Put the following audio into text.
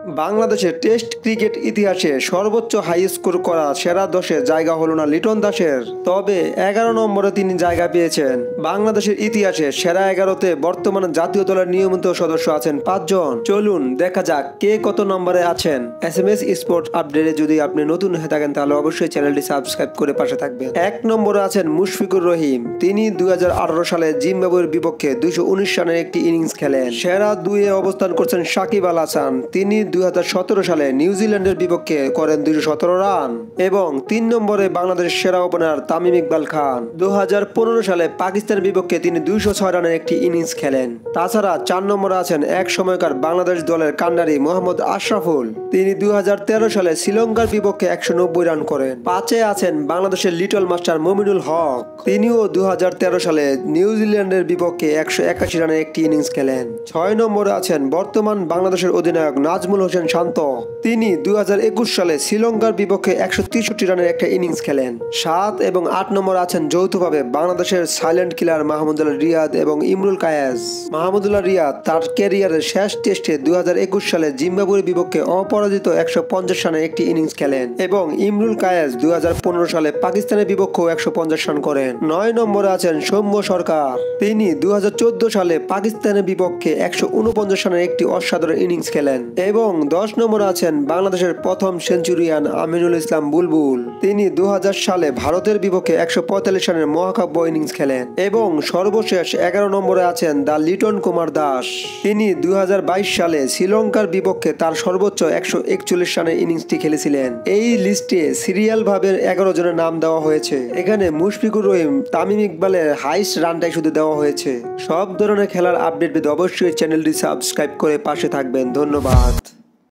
বাংলাদেশের test cricket ইতিহাসে সর্বোচ্চ হাই স্কোর করা সেরা 10-এ জায়গা হলো না লিটন দাসের, তবে 11 নম্বরে তিনি জায়গা পেয়েছেন। বাংলাদেশের ইতিহাসে সেরা 11-তে বর্তমানে জাতীয় দলের নিয়মিত সদস্য আছেন 5 জন। চলুন দেখা যাক কে কত নম্বরে আছেন। SMS স্পোর্টস আপডেটে যদি আপনি নতুন হয়ে থাকেন তাহলে অবশ্যই চ্যানেলটি সাবস্ক্রাইব করে পাশে থাকবেন। 1 নম্বরে আছেন মুশফিকুর রহিম। তিনি 2018 সালে জিম্বাবুয়ের বিপক্ষে 219 রানের একটি ইনিংস খেলেন। সেরা 2-এ অবস্থান করছেন সাকিব আল হাসান। তিনি 2017 সালে নিউজিল্যান্ডের বিপক্ষে করেন 217 রান। এবং 3 নম্বরে বাংলাদেশের সেরা ওপেনার তামিম ইকবাল খান। 2015 সালে পাকিস্তানের বিপক্ষে তিনি 206 রানের একটি ইনিংস খেলেন। তাছাড়া 4 নম্বরে আছেন এক সময়কার বাংলাদেশ দলের কান্ডারি মোহাম্মদ আশরাফুল। তিনি 2013 সালে শ্রীলঙ্কার বিপক্ষে 190 রান করেন। 5-এ আছেন বাংলাদেশের লিটল মাস্টার মমিনুল হক। তিনিও 2013 সালে নিউজিল্যান্ডের বিপক্ষে 181 রানের একটি ইনিংস খেলেন। 6 নম্বরে আছেন বর্তমান বাংলাদেশের অধিনায়ক নাজমুল হোসেন শান্ত। তিনি 2021 সালে শ্রীলঙ্কার বিপক্ষে 163 রানের একটা ইনিংস খেলেন। 7 এবং 8 নম্বর আছেন যৌথভাবে বাংলাদেশের সাইলেন্ট কিলার মাহমুদুল্লাহ রিয়াদ এবং ইমরুল কায়েস। মাহমুদুল্লাহ রিয়াদ তার ক্যারিয়ারের শেষ টেস্টে 2021 সালে জিম্বাবুয়ের বিপক্ষে অপরাজিত 150 রানের একটি ইনিংস খেলেন এবং ইমরুল কায়েস 2015 সালে পাকিস্তানের বিপক্ষেও 150 রান করেন। 9 নম্বরে আছেন সৌম্য সরকার। তিনি 2014 সালে পাকিস্তানের বিপক্ষে 149 রানের একটি অসাধারণ ইনিংস খেলেন। এবং 10 নম্বরে আছেন বাংলাদেশের প্রথম সেঞ্চুরিয়ান আমিনুল ইসলাম বুলবুল। তিনি 2000 সালে ভারতের বিপক্ষে 145 রানের মহাকাব্য ইনিংস খেলেন। এবং সর্বশেষ 11 নম্বরে আছেন দা লিটন কুমার দাস। তিনি 2022 সালে শ্রীলঙ্কার বিপক্ষে তার সর্বোচ্চ 141 রানের ইনিংসটি খেলেছিলেন। এই লিস্টে সিরিয়াল ভাবে 11 জনের নাম দেওয়া হয়েছে। এখানে মুশফিকুর রহিম, তামিম ইকবালের হাইস্ট রানটাই শুধু দেওয়া হয়েছে। সব ধরনের খেলার আপডেট পেতে অবশ্যই চ্যানেলটি সাবস্ক্রাইব করে পাশে থাকবেন। ধন্যবাদ।